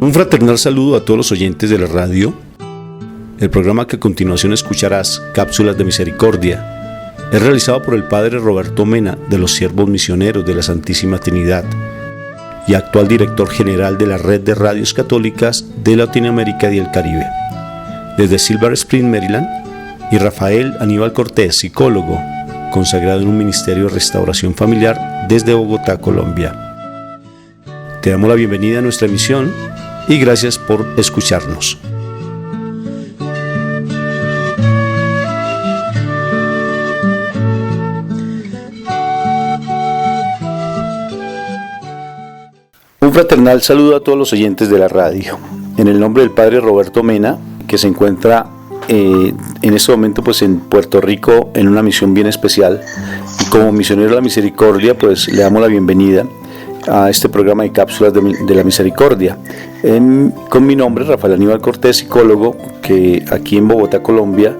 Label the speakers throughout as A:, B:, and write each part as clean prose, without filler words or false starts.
A: Un fraternal saludo a todos los oyentes de la radio. El programa que a continuación escucharás, Cápsulas de Misericordia, es realizado por el Padre Roberto Mena, de los Siervos Misioneros de la Santísima Trinidad y actual director general de la Red de Radios Católicas de Latinoamérica y el Caribe. Desde Silver Spring, Maryland, y Rafael Aníbal Cortés, psicólogo, consagrado en un ministerio de restauración familiar desde Bogotá, Colombia. Te damos la bienvenida a nuestra emisión y gracias por escucharnos. Un fraternal saludo a todos los oyentes de la radio. En el nombre del Padre Roberto Mena, que se encuentra en este momento pues en Puerto Rico en una misión bien especial, y como misionero de la misericordia pues le damos la bienvenida a este programa de Cápsulas de la Misericordia, con mi nombre Rafael Aníbal Cortés, psicólogo, que aquí en Bogotá, Colombia,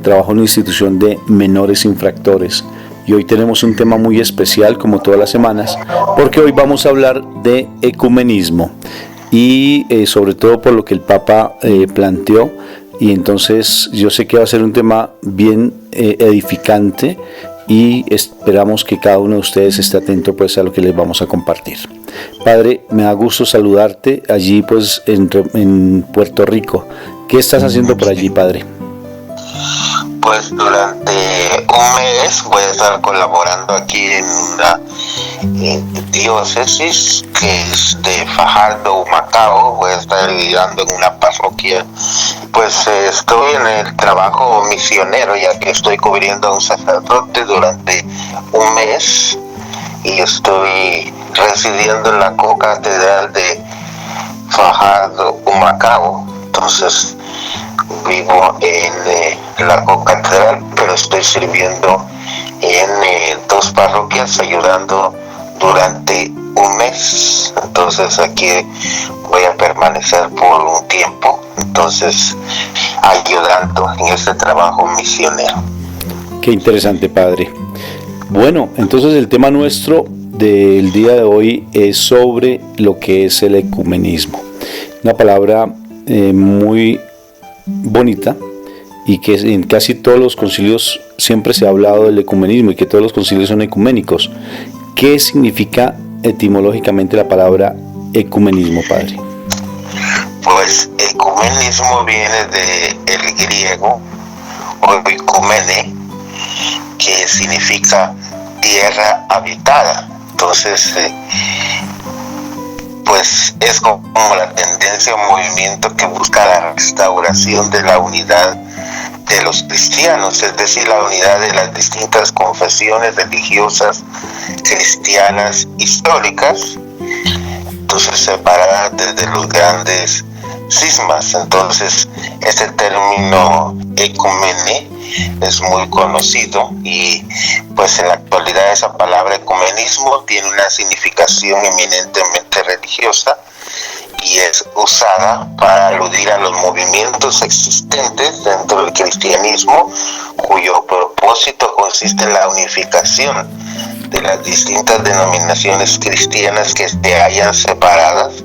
A: trabajo en una institución de menores infractores. Y hoy tenemos un tema muy especial, como todas las semanas, porque hoy vamos a hablar de ecumenismo y sobre todo por lo que el Papa planteó. Y entonces yo sé que va a ser un tema bien edificante y esperamos que cada uno de ustedes esté atento pues a lo que les vamos a compartir. Padre, me da gusto saludarte allí pues en Puerto Rico. ¿Qué estás haciendo por allí, Padre?
B: Pues durante un mes voy a estar colaborando aquí en una diócesis que es de Fajardo, Humacao. Voy a estar ayudando en una parroquia. Pues estoy en el trabajo misionero, ya que estoy cubriendo a un sacerdote durante un mes y estoy residiendo en la co-catedral de Fajardo, Humacao. Entonces vivo en la co-catedral, pero estoy sirviendo en dos parroquias, ayudando durante un mes. Entonces aquí voy a permanecer por un tiempo, entonces ayudando en este trabajo misionero.
A: Qué interesante, Padre. Bueno, entonces el tema nuestro del día de hoy es sobre lo que es el ecumenismo. Una palabra muy bonita, y que en casi todos los concilios siempre se ha hablado del ecumenismo y que todos los concilios son ecuménicos. ¿Qué significa etimológicamente la palabra ecumenismo, Padre?
B: Pues ecumenismo viene del griego oikumene, que significa tierra habitada. Entonces pues es como la tendencia o movimiento que busca la restauración de la unidad de los cristianos, es decir, la unidad de las distintas confesiones religiosas cristianas históricas, entonces separadas desde los grandes cismas. Entonces este término ecumene es muy conocido y pues en la actualidad esa palabra ecumenismo tiene una significación eminentemente religiosa y es usada para aludir a los movimientos existentes dentro del cristianismo, cuyo propósito consiste en la unificación de las distintas denominaciones cristianas que se hallan separadas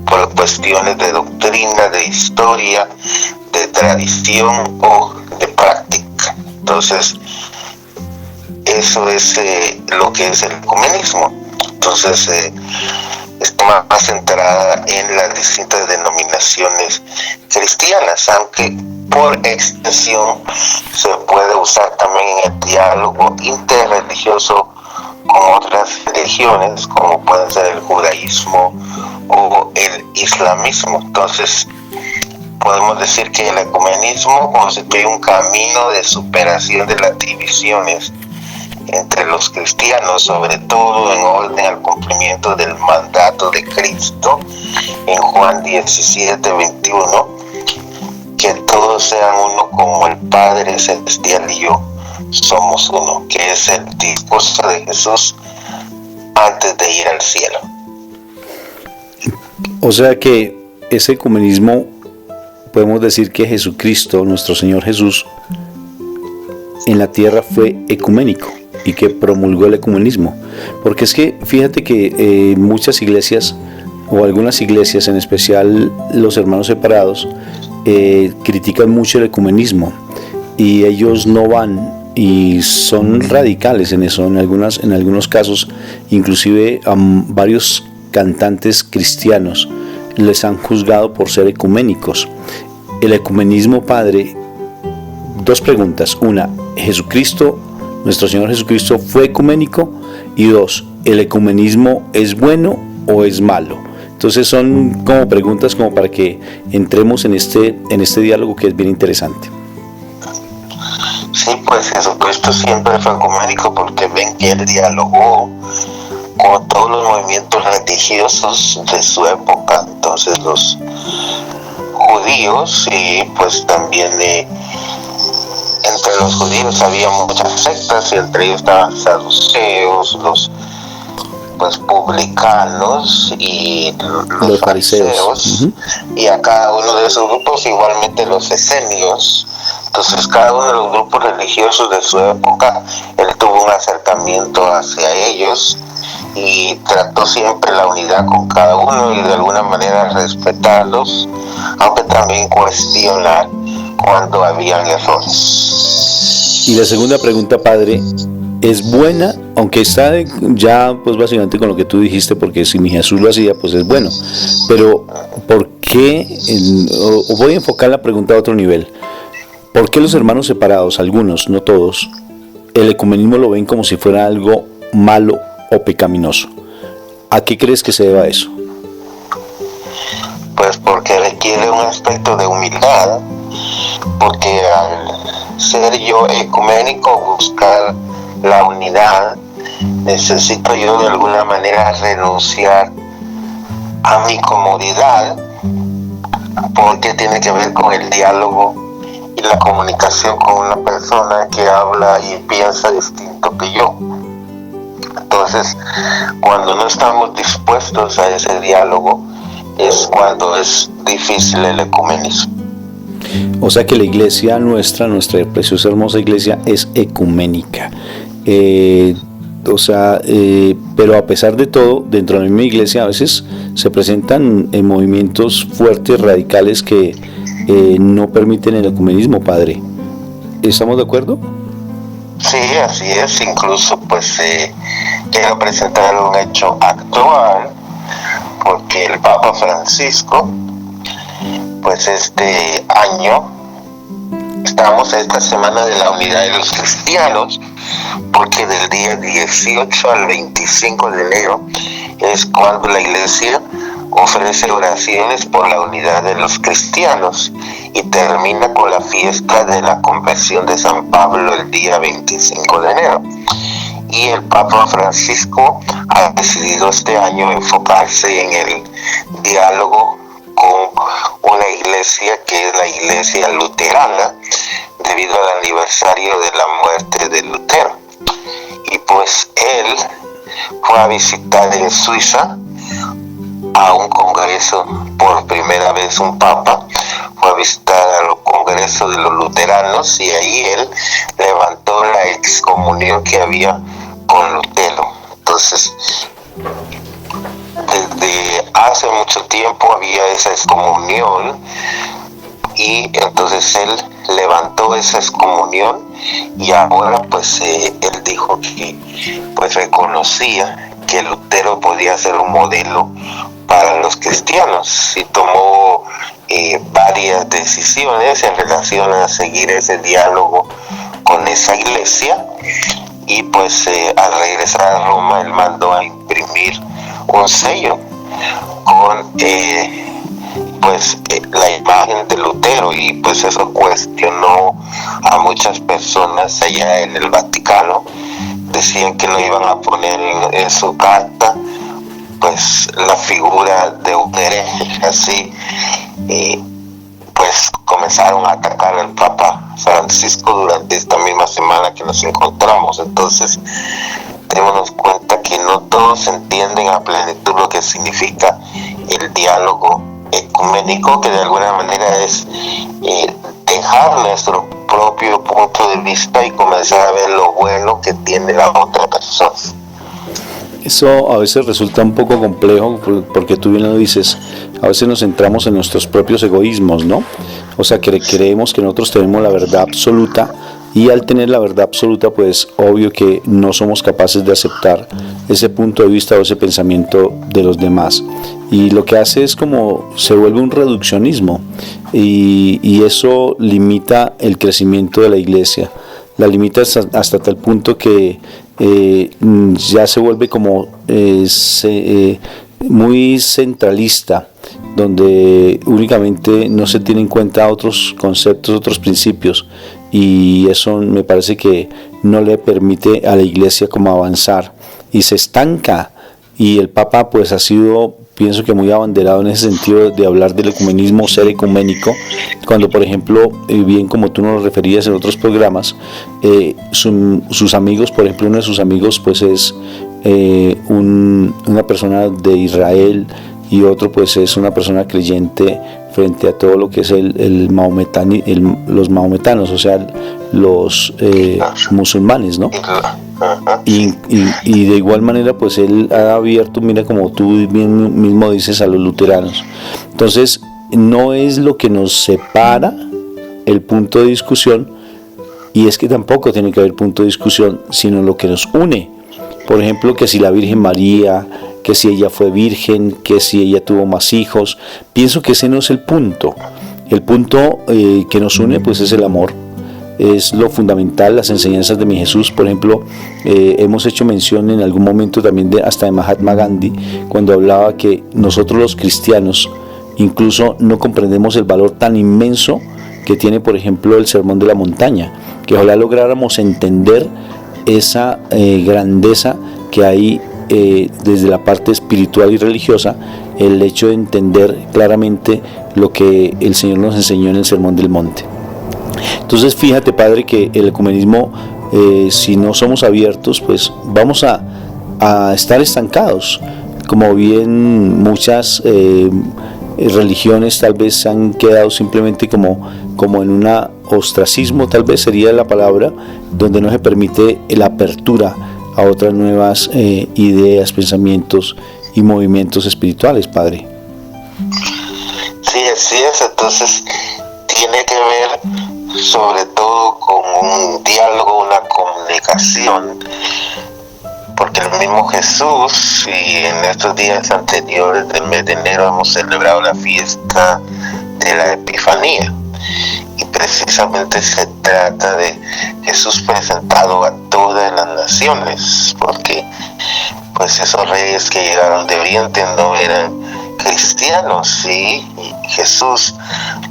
B: por cuestiones de doctrina, de historia, de tradición o de práctica. Entonces eso es lo que es el ecumenismo. Entonces está más centrada en las distintas denominaciones cristianas, aunque por extensión se puede usar también en el diálogo interreligioso con otras religiones, como puede ser el judaísmo o el islamismo. Entonces podemos decir que el ecumenismo constituye un camino de superación de las divisiones entre los cristianos, sobre todo en orden al cumplimiento del mandato de Cristo en Juan 17:21, que todos sean uno como el Padre Celestial y yo somos uno, que es el discurso de Jesús antes de ir al cielo.
A: O sea que ese ecumenismo, podemos decir que Jesucristo, nuestro Señor Jesús, en la tierra fue ecuménico y que promulgó el ecumenismo. Porque es que fíjate que muchas iglesias o algunas iglesias, en especial los hermanos separados, critican mucho el ecumenismo y ellos no van y son radicales en eso. En algunos casos, inclusive varios cantantes cristianos les han juzgado por ser ecuménicos. El ecumenismo, padre, dos preguntas. Una, ¿Jesucristo, nuestro Señor Jesucristo, fue ecuménico? Y dos, ¿el ecumenismo es bueno o es malo? Entonces son como preguntas como para que entremos en este diálogo que es bien interesante.
B: Sí, pues Jesucristo siempre fue ecuménico porque ven que él dialogó con todos los movimientos religiosos de su época. Entonces los judíos y pues también entre los judíos había muchas sectas y entre ellos estaban saduceos, los pues publicanos y los fariseos. Uh-huh. Y a cada uno de esos grupos igualmente los esenios. Entonces cada uno de los grupos religiosos de su época, él tuvo un acercamiento hacia ellos y trató siempre la unidad con cada uno y de alguna manera respetarlos, aunque también cuestionar cuando habían errores.
A: Y la segunda pregunta, padre, ¿es buena? Aunque está ya pues básicamente con lo que tú dijiste, porque si mi Jesús lo hacía, pues es bueno. Pero ¿por qué? Voy a enfocar la pregunta a otro nivel. ¿Por qué los hermanos separados, algunos, no todos, el ecumenismo lo ven como si fuera algo malo o pecaminoso? ¿A qué crees que se deba eso?
B: Pues porque requiere un aspecto de humildad, porque al ser yo ecuménico, buscar la unidad, necesito yo de alguna manera renunciar a mi comodidad, porque tiene que ver con el diálogo y la comunicación con una persona que habla y piensa distinto que yo. Entonces, cuando no estamos dispuestos a ese diálogo, es cuando es difícil el ecumenismo.
A: O sea que la iglesia nuestra preciosa hermosa iglesia es ecuménica. Pero a pesar de todo, dentro de la misma iglesia a veces se presentan movimientos fuertes, radicales, que no permiten el ecumenismo, padre. ¿Estamos de acuerdo?
B: Sí, así es. Incluso pues quiero presentar un hecho actual, porque el Papa Francisco, pues este año estamos esta semana de la unidad de los cristianos, porque del día 18 al 25 de enero es cuando la iglesia ofrece oraciones por la unidad de los cristianos y termina con la fiesta de la conversión de San Pablo el día 25 de enero. Y el Papa Francisco ha decidido este año enfocarse en el diálogo con una iglesia que es la iglesia luterana, debido al aniversario de la muerte de Lutero. Y pues él fue a visitar en Suiza a un congreso, por primera vez un papa fue a visitar a los congresos de los luteranos, y ahí él levantó la excomunión que había con Lutero. Entonces, desde hace mucho tiempo había esa excomunión, y entonces él levantó esa excomunión, y ahora pues él dijo que pues reconocía que Lutero podía ser un modelo para los cristianos, y tomó varias decisiones en relación a seguir ese diálogo con esa iglesia. Y pues al regresar a Roma él mandó a imprimir un sello con la imagen de Lutero, y pues eso cuestionó a muchas personas allá en el Vaticano. Decían que no iban a poner en su carta pues la figura de un hereje, así, pues comenzaron a atacar al Papa Francisco durante esta misma semana que nos encontramos. Entonces, démonos cuenta que no todos entienden a plenitud lo que significa el diálogo ecuménico, que de alguna manera es dejar nuestro propio punto de vista y comenzar a ver lo bueno que tiene la otra persona.
A: Eso a veces resulta un poco complejo porque tú bien lo dices, a veces nos centramos en nuestros propios egoísmos, ¿no? O sea, que creemos que nosotros tenemos la verdad absoluta y al tener la verdad absoluta, pues obvio que no somos capaces de aceptar ese punto de vista o ese pensamiento de los demás. Y lo que hace es como se vuelve un reduccionismo y eso limita el crecimiento de la iglesia. La limita hasta tal punto que ya se vuelve como muy centralista, donde únicamente no se tienen en cuenta otros conceptos, otros principios, y eso me parece que no le permite a la iglesia como avanzar y se estanca. Y el Papa pues ha sido, pienso que muy abanderado en ese sentido de hablar del ecumenismo, ser ecuménico, cuando por ejemplo, bien como tú nos lo referías en otros programas, sus amigos, por ejemplo uno de sus amigos pues es una persona de Israel y otro pues es una persona creyente frente a todo lo que es los maometanos, o sea, los musulmanes, ¿no? Y de igual manera pues él ha abierto, mira como tú bien mismo dices, a los luteranos. Entonces no es lo que nos separa el punto de discusión, y es que tampoco tiene que haber punto de discusión, sino lo que nos une. Por ejemplo, que si la Virgen María, que si ella fue virgen, que si ella tuvo más hijos. Pienso que ese no es el punto. El punto que nos une pues es el amor. Es lo fundamental, las enseñanzas de mi Jesús. Por ejemplo, hemos hecho mención en algún momento también hasta de Mahatma Gandhi, cuando hablaba que nosotros los cristianos incluso no comprendemos el valor tan inmenso que tiene, por ejemplo, el Sermón de la Montaña, que ojalá lográramos entender esa grandeza que hay desde la parte espiritual y religiosa, el hecho de entender claramente lo que el Señor nos enseñó en el Sermón del Monte. Entonces fíjate, Padre, que el ecumenismo, si no somos abiertos, pues vamos a estar estancados, como bien muchas religiones tal vez han quedado simplemente como en un ostracismo, tal vez sería la palabra, donde no se permite la apertura a otras nuevas ideas, pensamientos y movimientos espirituales, Padre.
B: Sí, así es. Entonces tiene que ver sobre todo con un diálogo, una comunicación, porque el mismo Jesús, y en estos días anteriores del mes de enero hemos celebrado la fiesta de la Epifanía, y precisamente se trata de Jesús presentado a todas las naciones, porque pues esos reyes que llegaron de Oriente no eran cristianos, y Jesús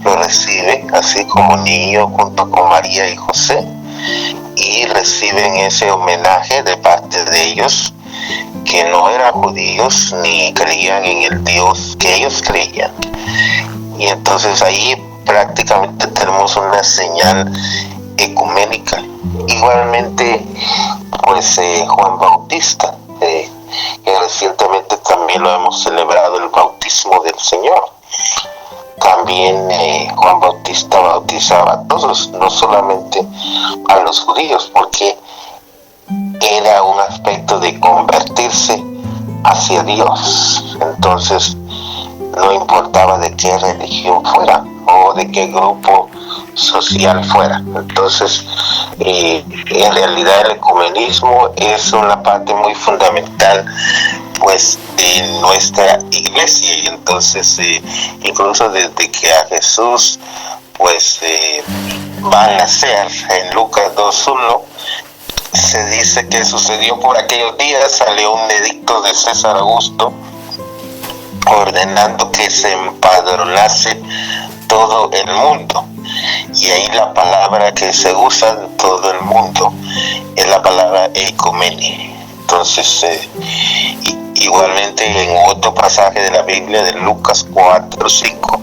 B: lo recibe así como niño junto con María y José, y reciben ese homenaje de parte de ellos, que no eran judíos ni creían en el Dios que ellos creían. Y entonces ahí prácticamente tenemos una señal ecuménica. Igualmente pues Juan Bautista, que recientemente también lo hemos celebrado, el bautismo del Señor. También Juan Bautista bautizaba a todos, no solamente a los judíos, porque era un aspecto de convertirse hacia Dios. Entonces no importaba de qué religión fuera o de qué grupo social fuera. Entonces en realidad el ecumenismo es una parte muy fundamental pues de nuestra iglesia, y entonces incluso desde que a Jesús pues va a nacer en Lucas 2:1, se dice que sucedió por aquellos días, salió un edicto de César Augusto ordenando que se empadronase todo el mundo, y ahí la palabra que se usa en todo el mundo es la palabra ecumene. Entonces igualmente en otro pasaje de la Biblia, de Lucas 4:5,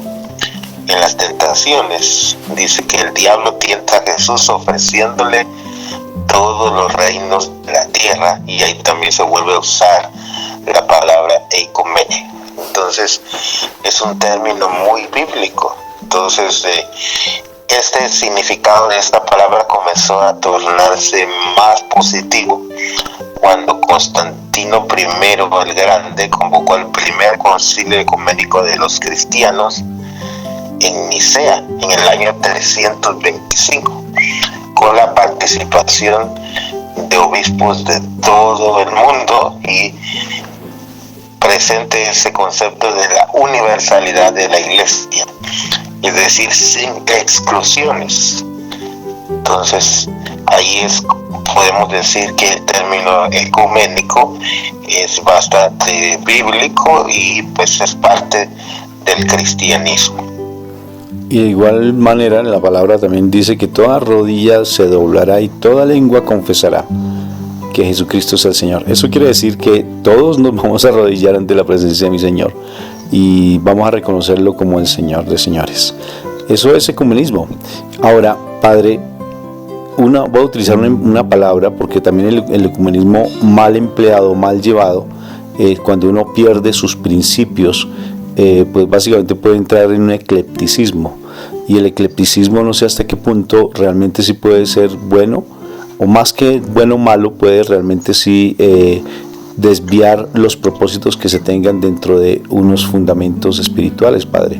B: en las tentaciones dice que el diablo tienta a Jesús ofreciéndole todos los reinos de la tierra, y ahí también se vuelve a usar la palabra ecumene. Entonces es un término muy bíblico. Entonces este significado de esta palabra comenzó a tornarse más positivo cuando Constantino I el Grande convocó el primer concilio ecuménico de los cristianos en Nicea en el año 325, con la participación de obispos de todo el mundo y presente ese concepto de la universalidad de la Iglesia, es decir, sin exclusiones. Entonces, ahí podemos decir que el término ecuménico es bastante bíblico y pues es parte del cristianismo.
A: Y de igual manera la palabra también dice que toda rodilla se doblará y toda lengua confesará que Jesucristo es el Señor. Eso quiere decir que todos nos vamos a arrodillar ante la presencia de mi Señor y vamos a reconocerlo como el Señor de señores. Eso es ecumenismo. Ahora, Padre, voy a utilizar una palabra porque también el ecumenismo mal empleado, mal llevado, cuando uno pierde sus principios, pues básicamente puede entrar en un eclecticismo. Y el eclecticismo no sé hasta qué punto realmente sí puede ser bueno, o más que bueno o malo, puede realmente sí desviar los propósitos que se tengan dentro de unos fundamentos espirituales, Padre.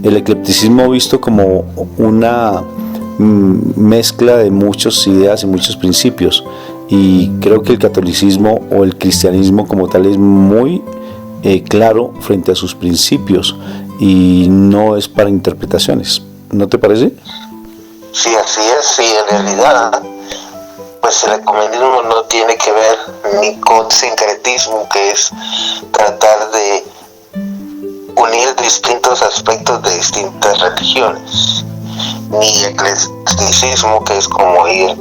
A: El eclecticismo visto como una mezcla de muchas ideas y muchos principios, y creo que el catolicismo o el cristianismo como tal es muy claro frente a sus principios y no es para interpretaciones. ¿No te parece?
B: Sí, así es. Sí, en realidad pues el ecumenismo no tiene que ver ni con sincretismo, que es tratar de unir distintos aspectos de distintas religiones, ni eclecticismo, que es como ir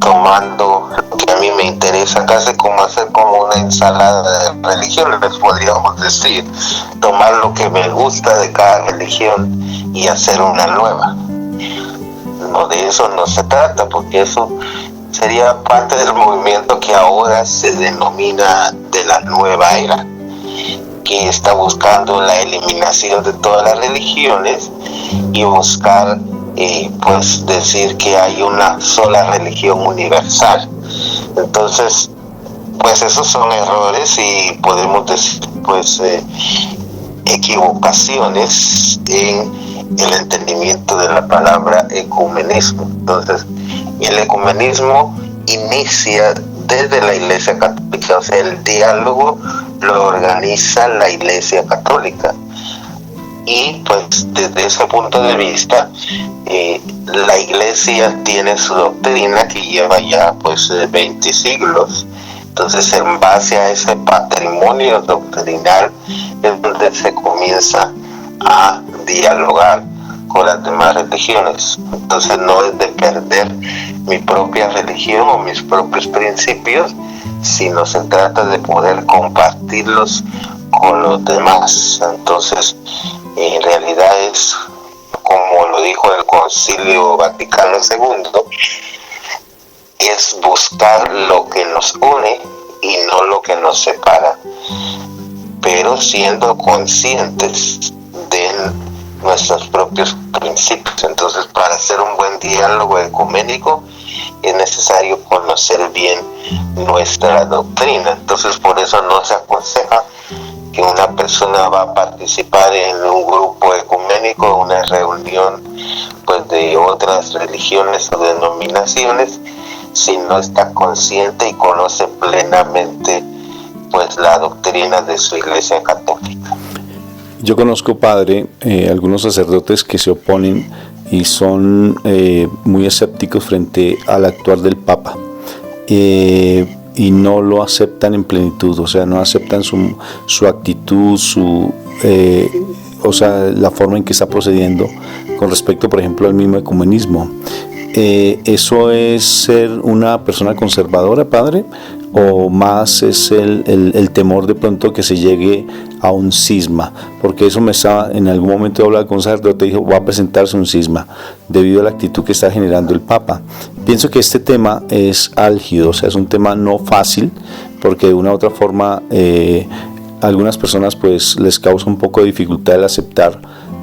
B: tomando lo que a mí me interesa, casi como hacer como una ensalada de religiones, podríamos decir, tomar lo que me gusta de cada religión y hacer una nueva. No, de eso no se trata, porque eso sería parte del movimiento que ahora se denomina de la nueva era, que está buscando la eliminación de todas las religiones y buscar pues decir que hay una sola religión universal. Entonces, pues esos son errores y podemos decir pues equivocaciones en el entendimiento de la palabra ecumenismo. Entonces, el ecumenismo inicia desde la Iglesia Católica, o sea, el diálogo lo organiza la Iglesia Católica. Y pues desde ese punto de vista, la Iglesia tiene su doctrina que lleva ya pues 20 siglos. Entonces, en base a ese patrimonio doctrinal es donde se comienza a dialogar con las demás religiones. Entonces, no es de perder mi propia religión o mis propios principios, sino se trata de poder compartirlos con los demás. Entonces, en realidad es como lo dijo el Concilio Vaticano II, es buscar lo que nos une y no lo que nos separa, pero siendo conscientes de nuestros propios principios. Entonces, para hacer un buen diálogo ecuménico es necesario conocer bien nuestra doctrina. Entonces, por eso no se aconseja que una persona va a participar en un grupo ecuménico, una reunión pues de otras religiones o denominaciones, si no está consciente y conoce plenamente pues la doctrina de su Iglesia Católica.
A: Yo conozco, Padre, algunos sacerdotes que se oponen y son muy escépticos frente al actuar del Papa. Y no lo aceptan en plenitud, o sea, no aceptan su actitud, o sea, la forma en que está procediendo con respecto, por ejemplo, al mismo ecumenismo. ¿Eso es ser una persona conservadora, Padre? ¿O más es el temor de pronto que se llegue a un cisma? Porque eso en algún momento hablaba con un sacerdote y dijo, va a presentarse un cisma debido a la actitud que está generando el Papa. Pienso que este tema es álgido, o sea, es un tema no fácil, porque de una u otra forma algunas personas pues les causa un poco de dificultad el aceptar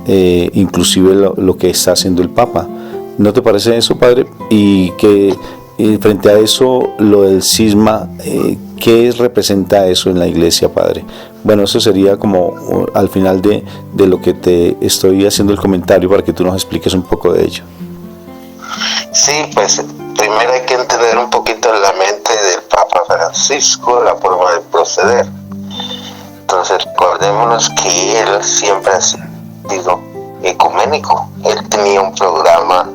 A: inclusive lo que está haciendo el Papa. ¿No te parece eso, Padre? Y que frente a eso, lo del cisma, ¿Qué representa eso en la iglesia, padre? Bueno, eso sería como al final de lo que te estoy haciendo el comentario para que tú nos expliques un poco de ello.
B: Sí, pues primero hay que entender un poquito la mente del Papa Francisco, la forma de proceder. Entonces recordémonos que él siempre ha sido ecuménico. Él tenía un programa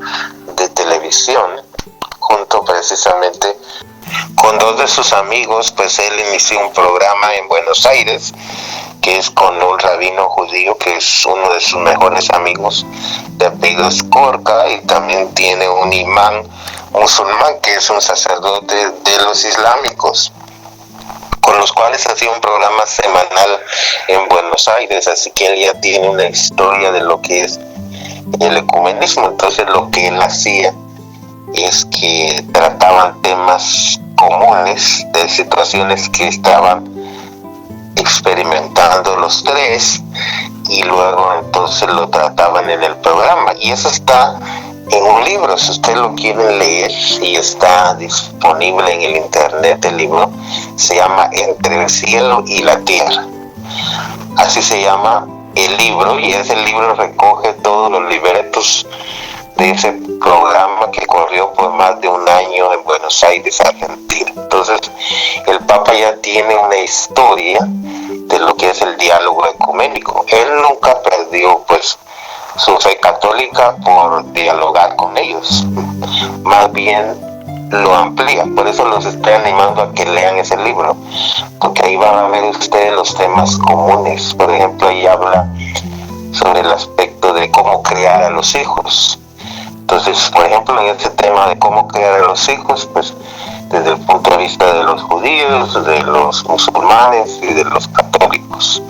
B: de televisión junto precisamente con dos de sus amigos. Pues él inició un programa en Buenos Aires que es con un rabino judío que es uno de sus mejores amigos, de apellido Skorka, y también tiene un imán musulmán que es un sacerdote de los islámicos, con los cuales hacía un programa semanal en Buenos Aires. Así que él ya tiene una historia de lo que es el ecumenismo. Entonces lo que él hacía es que trataban temas comunes de situaciones que estaban experimentando los tres, y luego entonces lo trataban en el programa, y eso está en un libro. Si ustedes lo quieren leer, y está disponible en el internet, el libro se llama Entre el cielo y la tierra, así se llama el libro, y ese libro recoge todos los libretos de ese programa que corrió por más de un año en Buenos Aires, Argentina. Entonces el Papa ya tiene una historia de lo que es el diálogo ecuménico. Él nunca perdió pues su fe católica por dialogar con ellos, más bien lo amplía. Por eso los estoy animando a que lean ese libro, porque ahí van a ver ustedes los temas comunes. Por ejemplo, ahí habla sobre el aspecto de cómo criar a los hijos. Entonces, por ejemplo, en este tema de cómo criar a los hijos, pues desde el punto de vista de los judíos, de los musulmanes y de los católicos,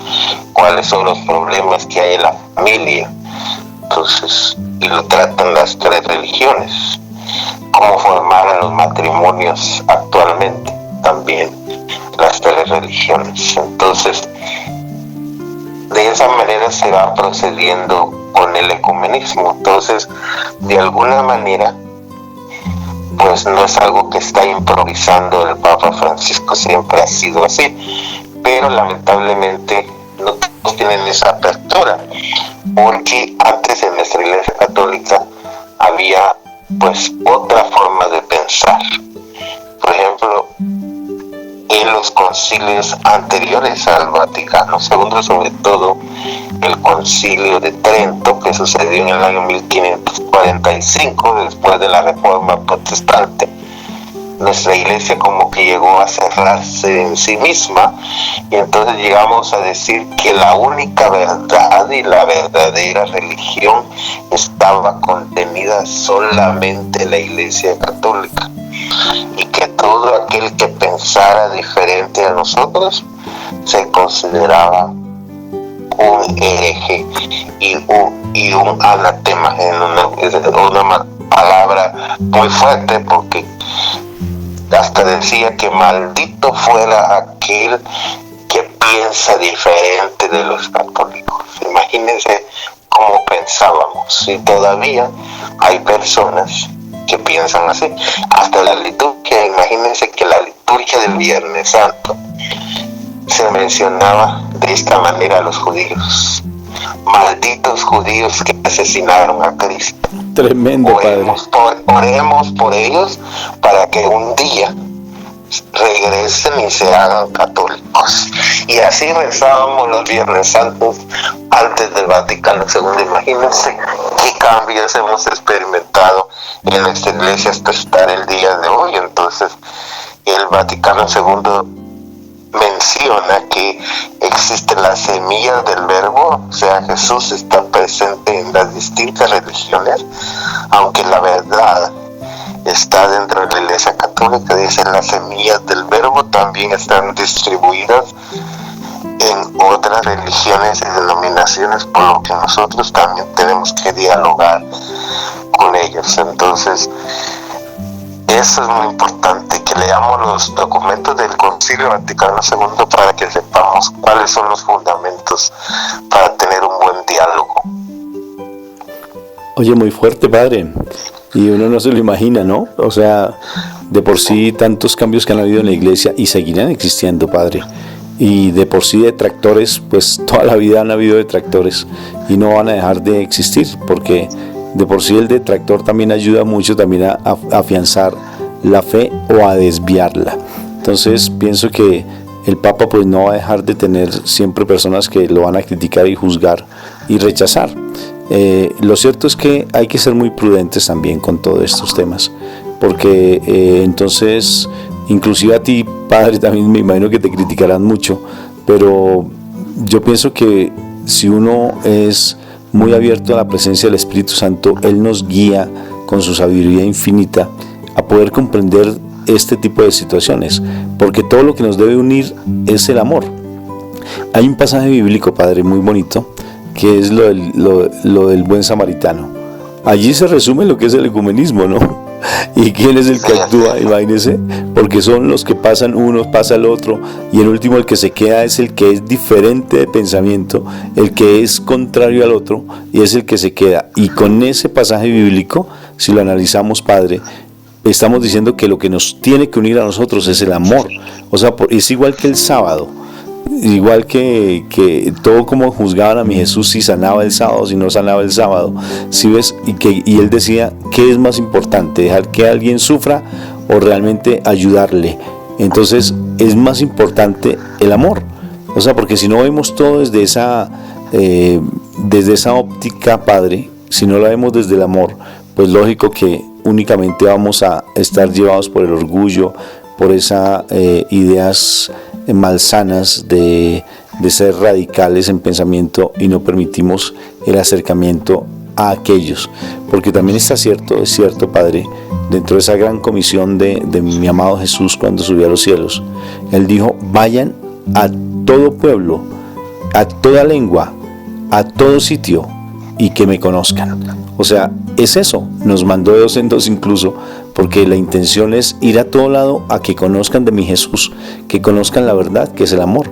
B: cuáles son los problemas que hay en la familia. Entonces, y lo tratan las tres religiones, cómo formar a los matrimonios actualmente, también las tres religiones. Entonces, de esa manera se va procediendo con el ecumenismo. Entonces, de alguna manera, pues no es algo que está improvisando el Papa Francisco, siempre ha sido así, pero lamentablemente no todos tienen esa apertura, porque antes en nuestra Iglesia Católica había pues otra forma de pensar. Por ejemplo, en los concilios anteriores al Vaticano II, sobre todo el concilio de Trento, que sucedió en el año 1545, después de la Reforma Protestante, nuestra iglesia como que llegó a cerrarse en sí misma, y entonces llegamos a decir que la única verdad y la verdadera religión estaba contenida solamente en la Iglesia Católica, y que todo aquel que pensara diferente a nosotros se consideraba un hereje y un anatema, en una palabra muy fuerte, porque hasta decía que maldito fuera aquel que piensa diferente de los católicos. Imagínense cómo pensábamos, y todavía hay personas que piensan así. Hasta la liturgia, imagínense que la liturgia del Viernes Santo se mencionaba de esta manera a los judíos: malditos judíos que asesinaron a Cristo.
A: Tremendo,
B: oremos por ellos para que un día regresen y se hagan católicos. Y así rezábamos los Viernes Santos antes del Vaticano II. Imagínense qué cambios hemos experimentado en nuestra iglesia hasta estar el día de hoy. Entonces el Vaticano II menciona que existen las semillas del verbo, o sea, Jesús está presente en las distintas religiones, aunque la verdad está dentro de la Iglesia Católica. Dicen las semillas del verbo también están distribuidas en otras religiones y denominaciones, por lo que nosotros también tenemos que dialogar con ellos. Entonces, eso es muy importante, que leamos los documentos del Concilio Vaticano II para que sepamos cuáles son los fundamentos para tener un buen diálogo.
A: Oye, muy fuerte, padre. Y uno no se lo imagina, ¿no? O sea, De por sí tantos cambios que han habido en la iglesia y seguirán existiendo, Padre. Y de por sí detractores, pues toda la vida han habido detractores y no van a dejar de existir, porque de por sí el detractor también ayuda mucho también a afianzar la fe o a desviarla. Entonces pienso que el Papa pues no va a dejar de tener siempre personas que lo van a criticar y juzgar y rechazar. Lo cierto es que hay que ser muy prudentes también con todos estos temas, porque entonces inclusive a ti, Padre, también me imagino que te criticarán mucho, pero yo pienso que si uno es muy abierto a la presencia del Espíritu Santo, Él nos guía con su sabiduría infinita a poder comprender este tipo de situaciones, porque todo lo que nos debe unir es el amor. Hay un pasaje bíblico, Padre, muy bonito, que es lo del buen samaritano. Allí se resume lo que es el ecumenismo, ¿no? ¿Y quién es el que actúa? Imagínense, porque son los que pasan, uno pasa al otro, y el último, el que se queda, es el que es diferente de pensamiento, el que es contrario al otro, y es el que se queda. Y con ese pasaje bíblico, si lo analizamos, Padre, estamos diciendo que lo que nos tiene que unir a nosotros es el amor. O sea, es igual que el sábado, igual que todo como juzgaban a mi Jesús, si sanaba el sábado, si no sanaba el sábado, si ves, y él decía, ¿qué es más importante? ¿Dejar que alguien sufra o realmente ayudarle? Entonces es más importante el amor. O sea, porque si no vemos todo desde esa óptica, Padre, si no la vemos desde el amor, pues lógico que únicamente vamos a estar llevados por el orgullo, por esas ideas malsanas de ser radicales en pensamiento, y no permitimos el acercamiento a aquellos, porque también es cierto, Padre, dentro de esa gran comisión de mi amado Jesús cuando subió a los cielos, Él dijo: vayan a todo pueblo, a toda lengua, a todo sitio, y que me conozcan. O sea, es eso, nos mandó de dos en dos incluso, porque la intención es ir a todo lado a que conozcan de mi Jesús, que conozcan la verdad, que es el amor.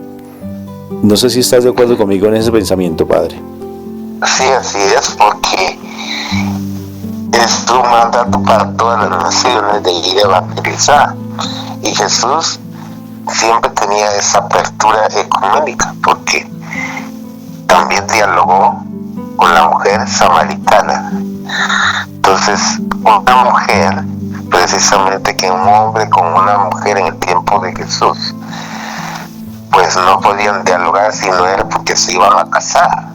A: No sé si estás de acuerdo conmigo en ese pensamiento, Padre.
B: Sí, así es, porque es un mandato para todas las naciones de ir a evangelizar, y Jesús siempre tenía esa apertura ecuménica, porque también dialogó con la mujer samaritana. Entonces, una mujer, precisamente que un hombre con una mujer en el tiempo de Jesús, pues no podían dialogar si no era porque se iban a casar.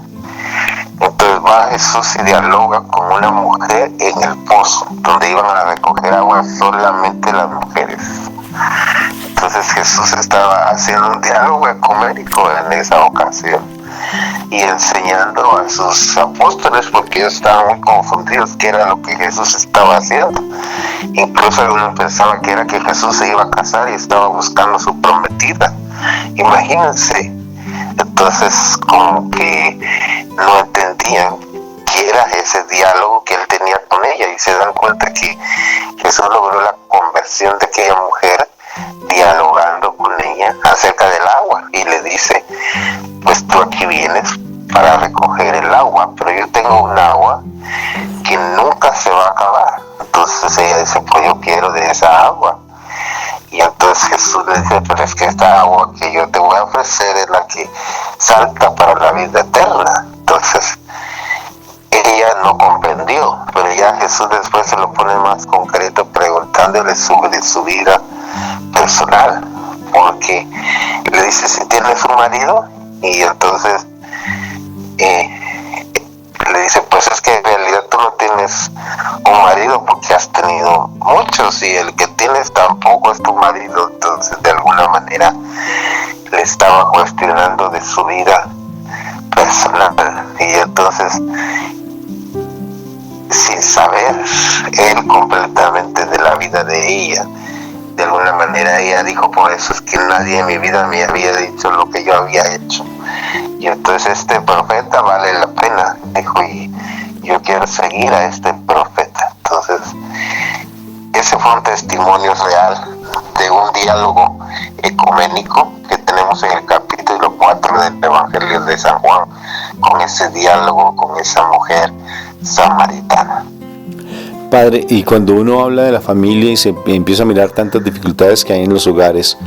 B: Entonces va Jesús y dialoga con una mujer en el pozo, donde iban a recoger agua solamente las mujeres. Entonces Jesús estaba haciendo un diálogo ecuménico en esa ocasión y enseñando a sus apóstoles, porque ellos estaban muy confundidos qué era lo que Jesús estaba haciendo. Incluso algunos pensaban que era que Jesús se iba a casar y estaba buscando a su prometida. Imagínense. Entonces como que no entendían qué era ese diálogo que él tenía con ella, y se dan cuenta que Jesús logró la conversión de aquella mujer dialogando con ella acerca del agua, y le dice: pues tú aquí vienes para recoger el agua, pero yo tengo un agua que nunca se va a acabar. Entonces ella dice: pues yo quiero de esa agua. Y entonces Jesús le dice: pero es que esta agua que yo te voy a ofrecer es la que salta para la vida eterna. Entonces ella no comprendió, pero ya Jesús después se lo pone más concreto, preguntándole sobre su vida personal, porque le dice: si tienes un marido, y entonces le dice: pues es que en realidad tú no tienes un marido porque has tenido muchos, y el que tienes tampoco es tu marido. Entonces de alguna manera le estaba cuestionando de su vida personal, y entonces, sin saber él completamente de la vida de ella, de alguna manera ella dijo: por eso es que nadie en mi vida me había dicho lo que yo había hecho, y entonces este profeta vale la pena, dijo, y yo quiero seguir a este profeta. Entonces ese fue un testimonio real de un diálogo ecuménico que tenemos en el capítulo 4 del Evangelio de San Juan, con ese diálogo con esa mujer samaritana.
A: Padre, y cuando uno habla de la familia y se empieza a mirar tantas dificultades que hay en los hogares,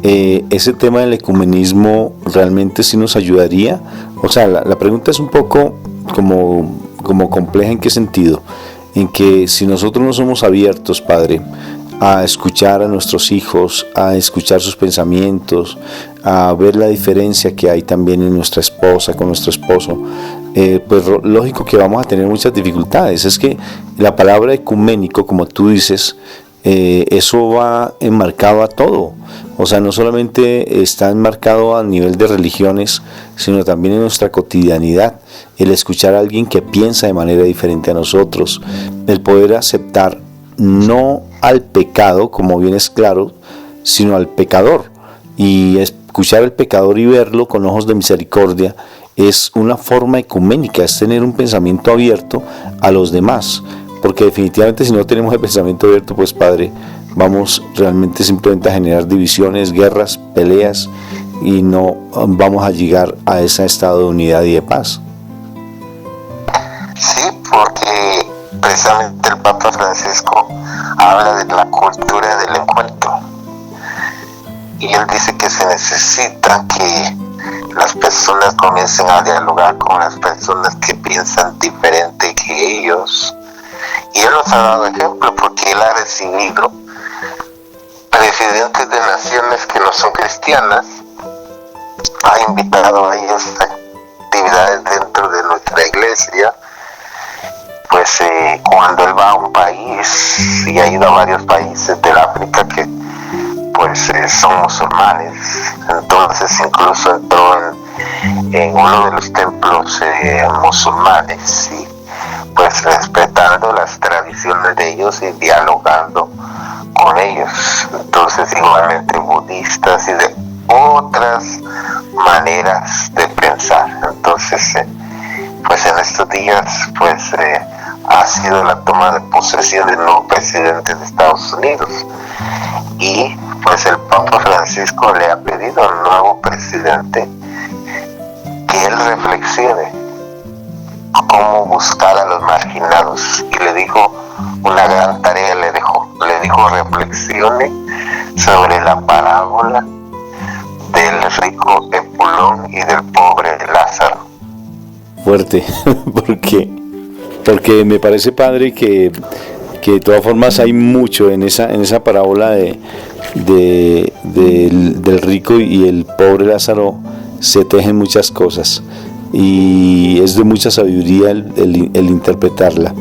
A: ese tema del ecumenismo realmente sí nos ayudaría. O sea, la pregunta es un poco como compleja. ¿En qué sentido? En que si nosotros no somos abiertos, Padre, a escuchar a nuestros hijos, a escuchar sus pensamientos, a ver la diferencia que hay también en nuestra esposa, con nuestro esposo, pues lógico que vamos a tener muchas dificultades. Es que la palabra ecuménico, como tú dices, eso va enmarcado a todo. O sea, no solamente está enmarcado a nivel de religiones, sino también en nuestra cotidianidad. El escuchar a alguien que piensa de manera diferente a nosotros, el poder aceptar no al pecado, como bien es claro, sino al pecador. Y escuchar al pecador y verlo con ojos de misericordia es una forma ecuménica, es tener un pensamiento abierto a los demás. Porque definitivamente si no tenemos el pensamiento abierto, pues Padre, vamos realmente simplemente a generar divisiones, guerras, peleas, y no vamos a llegar a ese estado de unidad y de paz.
B: Sí, porque precisamente el Papa Francisco habla de la cultura del encuentro. Y él dice que se necesita que las personas comiencen a dialogar con las personas que piensan diferente que ellos. Y él nos ha dado ejemplo porque él ha recibido presidentes de naciones que no son cristianas, ha invitado a ellos a actividades dentro de nuestra iglesia. Pues cuando él va a un país, y ha ido a varios países del África que pues son musulmanes, entonces incluso entró en uno de los templos musulmanes, y pues respetando las tradiciones de ellos y dialogando con ellos. Entonces igualmente budistas y de otras maneras de pensar. Entonces pues en estos días pues ha sido la toma de posesión del nuevo presidente de Estados Unidos, y pues el Papa Francisco le ha pedido al nuevo presidente que él reflexione cómo buscar a los marginados, y le dijo una gran tarea, le dijo reflexione sobre la parábola del rico Epulón y del pobre Lázaro.
A: Fuerte, porque me parece, Padre, que de todas formas hay mucho en esa parábola del rico y el pobre Lázaro. Se tejen muchas cosas y es de mucha sabiduría el interpretarla.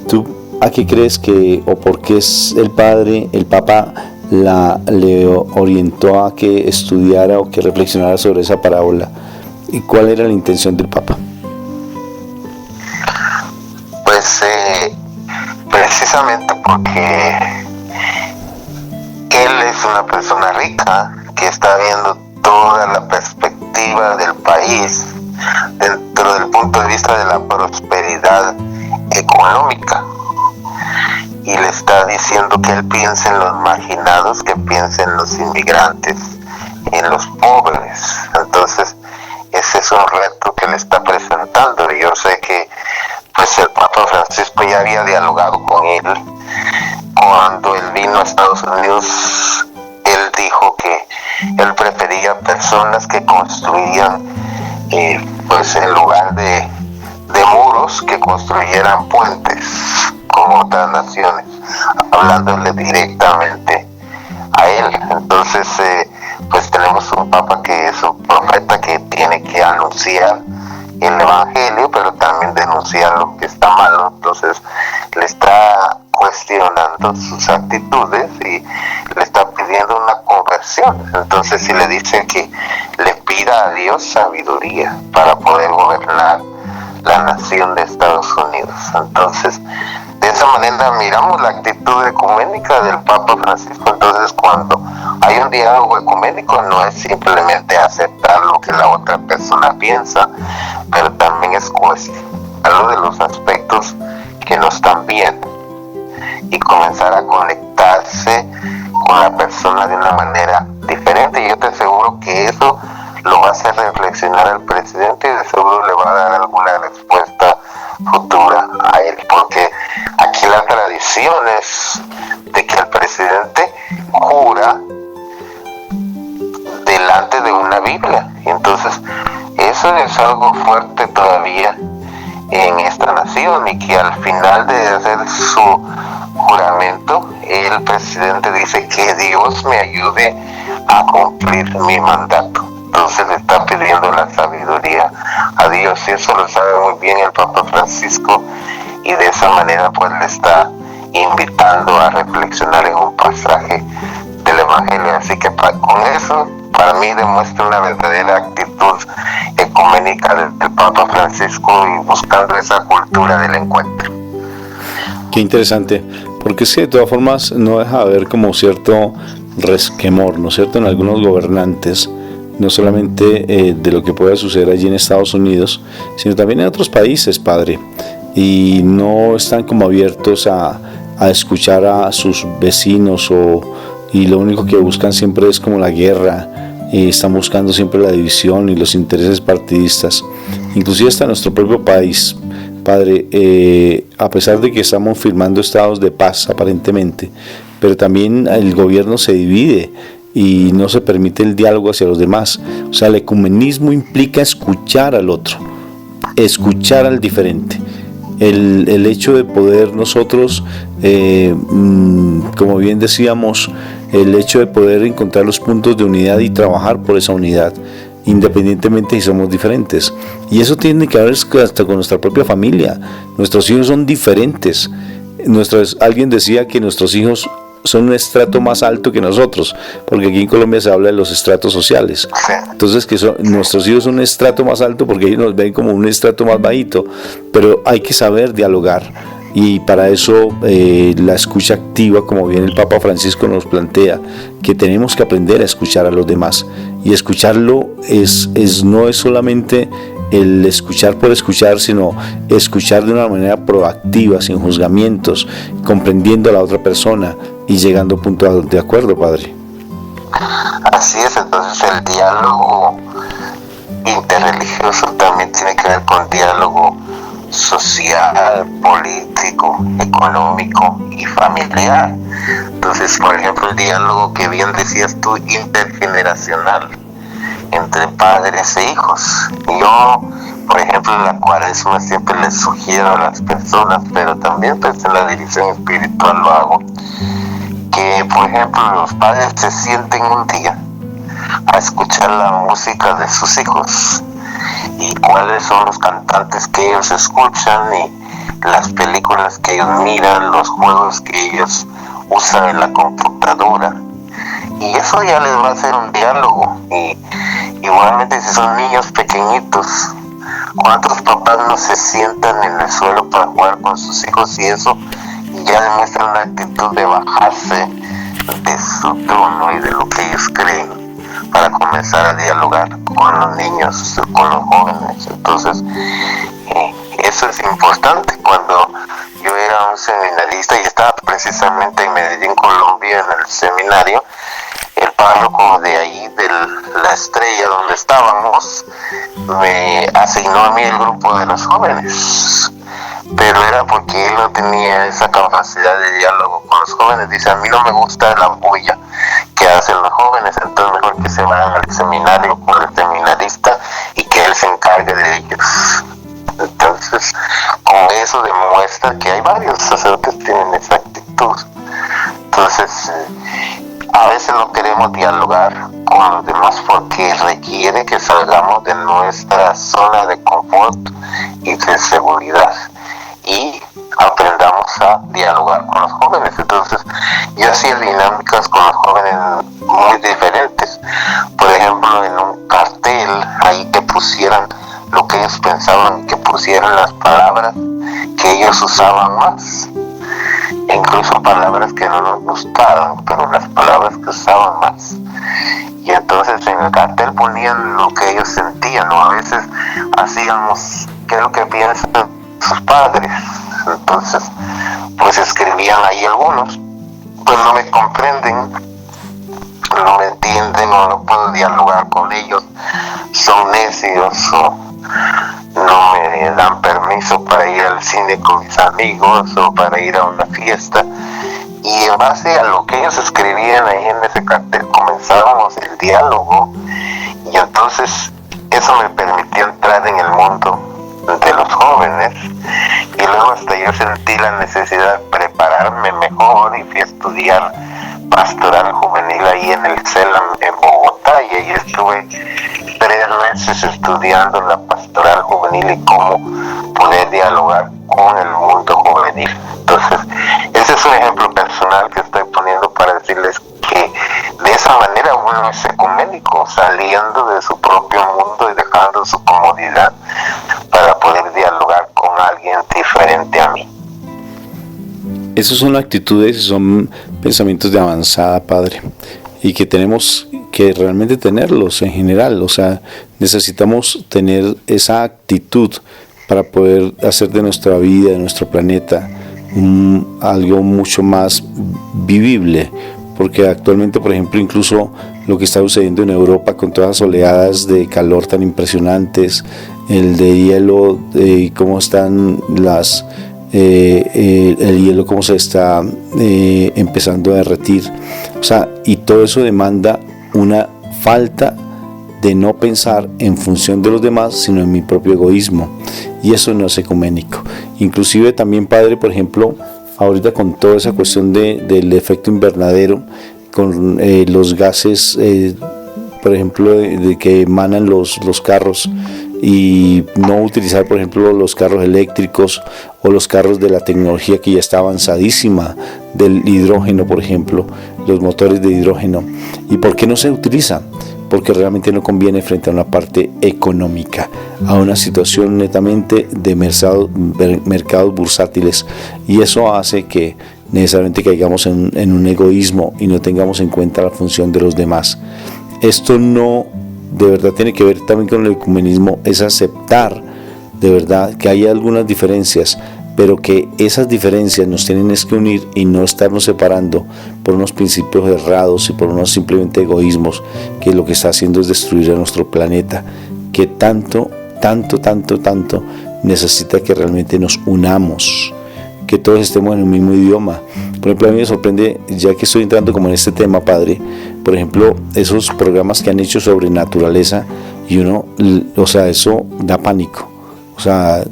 A: ¿Tú a qué crees que, o por qué es el Papa le orientó a que estudiara o que reflexionara sobre esa parábola? ¿Y cuál era la intención del Papa?
B: Pues precisamente porque él es una persona rica que está viendo toda la perspectiva del país dentro del punto de vista de la prosperidad económica, y le está diciendo que él piense en los marginados, que piense en los inmigrantes, en los pobres. Entonces ese es un reto que le está presentando, y yo sé que pues el Papa Francisco ya había dialogado con él. Cuando él vino a Estados Unidos, él dijo que él prefería personas que construían pues en lugar de muros, que construyeran puentes con otras naciones, hablándole directamente a él. Entonces pues tenemos un Papa que es un profeta que tiene que anunciar el Evangelio, pero también denunciar lo que está malo. Entonces le está cuestionando sus actitudes y le está pidiendo una conversión. Entonces si le dice que le pida a Dios sabiduría para poder gobernar la nación de Estados Unidos. Entonces de esa manera miramos la actitud ecuménica del Papa Francisco. Entonces cuando hay un diálogo ecuménico, no es simplemente aceptar lo que la otra persona piensa, pero también es cuestionarlo de los aspectos que no están bien y comenzar a conectarse con la persona de una manera diferente. Y yo te aseguro que eso lo va a hacer reflexionar al presidente, y de seguro le va a dar alguna respuesta futura a él, porque aquí la tradición condiciones de que el presidente jura delante de una Biblia. Entonces, eso es algo fuerte todavía en esta nación, y que al final de hacer su juramento, el presidente dice que Dios me ayude a cumplir mi mandato. Entonces le está pidiendo la sabiduría a Dios, y eso lo sabe muy bien el Papa Francisco, y de esa manera pues le está invitando a reflexionar en un pasaje del Evangelio. Así que con eso, para mí demuestra una verdadera actitud ecuménica del Papa Francisco, y buscando esa cultura del encuentro.
A: Qué interesante, porque es que de todas formas no deja de haber como cierto resquemor, ¿no es cierto?, en algunos gobernantes, no solamente de lo que pueda suceder allí en Estados Unidos, sino también en otros países, padre, y no están como abiertos a escuchar a sus vecinos, y lo único que buscan siempre es como la guerra, están buscando siempre la división y los intereses partidistas, inclusive hasta nuestro propio país. Padre, a pesar de que estamos firmando estados de paz aparentemente, pero también el gobierno se divide y no se permite el diálogo hacia los demás. O sea, el ecumenismo implica escuchar al otro, escuchar al diferente. El hecho de poder nosotros, como bien decíamos, el hecho de poder encontrar los puntos de unidad y trabajar por esa unidad, independientemente si somos diferentes. Y eso tiene que ver hasta con nuestra propia familia. Nuestros hijos son diferentes. Alguien decía que nuestros hijos son un estrato más alto que nosotros, porque aquí en Colombia se habla de los estratos sociales. Entonces, que nuestros hijos son un estrato más alto porque ellos nos ven como un estrato más bajito, pero hay que saber dialogar, y para eso la escucha activa, como bien el Papa Francisco nos plantea, que tenemos que aprender a escuchar a los demás, y escucharlo no es solamente el escuchar por escuchar, sino escuchar de una manera proactiva, sin juzgamientos, comprendiendo a la otra persona y llegando a puntos de acuerdo, padre.
B: Así es. Entonces el diálogo interreligioso también tiene que ver con diálogo social, político, económico y familiar. Entonces, por ejemplo, el diálogo que bien decías tú, intergeneracional, entre padres e hijos. Yo, por ejemplo, en la Cuaresma siempre les sugiero a las personas, pero también pues en la dirección espiritual lo hago, que por ejemplo los padres se sienten un día a escuchar la música de sus hijos, y cuáles son los cantantes que ellos escuchan, y las películas que ellos miran, los juegos que ellos usan en la computadora. Y eso ya les va a hacer un diálogo. Y igualmente, si son niños pequeñitos, ¿cuántos papás no se sientan en el suelo para jugar con sus hijos? Y eso ya demuestra una actitud de bajarse de su trono y de lo que ellos creen, para comenzar a dialogar con los niños, con los jóvenes. Entonces, eso es importante. Cuando yo era un seminarista y estaba precisamente en Medellín, Colombia, en el seminario, el párroco de ahí, de la Estrella donde estábamos, me asignó a mí el grupo de los jóvenes, pero era porque él no tenía esa capacidad de diálogo con los jóvenes. Dice, a mí no me gusta la bulla que hacen los jóvenes, entonces mejor que se vayan al seminario con el seminarista y que él se encargue de ellos. Entonces, con eso demuestra que hay varios sacerdotes que tienen esa actitud. Entonces, a veces no queremos dialogar con los demás porque requiere que salgamos de nuestra zona de confort y de seguridad, y aprendamos a dialogar con los jóvenes. Entonces, yo hacía dinámicas con los jóvenes muy diferentes. Por ejemplo, en un cartel, ahí que pusieran lo que ellos pensaban, que pusieran las palabras que ellos usaban más, incluso palabras que no nos gustaban, pero las palabras que usaban más. Y entonces en el cartel ponían lo que ellos sentían, o a veces hacíamos qué es lo que piensan sus padres. Entonces, pues escribían ahí algunos, pues no me comprenden, no me entienden, o no puedo dialogar con ellos, son necios, o no me dan permiso permiso para ir al cine con mis amigos o para ir a una fiesta. Y en base a lo que ellos escribían ahí en ese cartel comenzábamos el diálogo, y entonces eso me permitió entrar en el mundo de los jóvenes, y luego hasta yo sentí la necesidad de prepararme mejor y fui a estudiar pastoral juvenil ahí en el CELAM en Bogotá, y ahí estuve 3 meses estudiando la pastoral juvenil y cómo poder dialogar con el mundo juvenil. Entonces, ese es un ejemplo personal que estoy poniendo para decirles que de esa manera uno es ecuménico, saliendo de su propio mundo y dejando su comodidad para poder dialogar con alguien diferente a mí.
A: Esas son actitudes y son pensamientos de avanzada, Padre, y que tenemos que realmente tenerlos en general. O sea, necesitamos tener esa actitud para poder hacer de nuestra vida, de nuestro planeta, algo mucho más vivible, porque actualmente, por ejemplo, incluso lo que está sucediendo en Europa con todas las oleadas de calor tan impresionantes, el de hielo, cómo están el hielo, cómo se está empezando a derretir, o sea, y todo eso demanda una falta de no pensar en función de los demás, sino en mi propio egoísmo, y eso no es ecuménico. Inclusive también, Padre, por ejemplo, ahorita con toda esa cuestión del efecto invernadero, con los gases, por ejemplo, de que emanan los carros, y no utilizar, por ejemplo, los carros eléctricos o los carros de la tecnología que ya está avanzadísima, del hidrógeno, por ejemplo, los motores de hidrógeno. ¿Y por qué no se utiliza? Porque realmente no conviene frente a una parte económica, a una situación netamente de mercados bursátiles, y eso hace que necesariamente caigamos en un egoísmo y no tengamos en cuenta la función de los demás. Esto no, de verdad, tiene que ver también con el ecumenismo, es aceptar de verdad que hay algunas diferencias, pero que esas diferencias nos tienen que unir y no estarnos separando por unos principios errados y por unos simplemente egoísmos, que lo que está haciendo es destruir a nuestro planeta, que tanto necesita que realmente nos unamos, que todos estemos en el mismo idioma. Por ejemplo, a mí me sorprende, ya que estoy entrando como en este tema, Padre, por ejemplo, esos programas que han hecho sobre naturaleza, y uno, o sea, eso da pánico, o sea,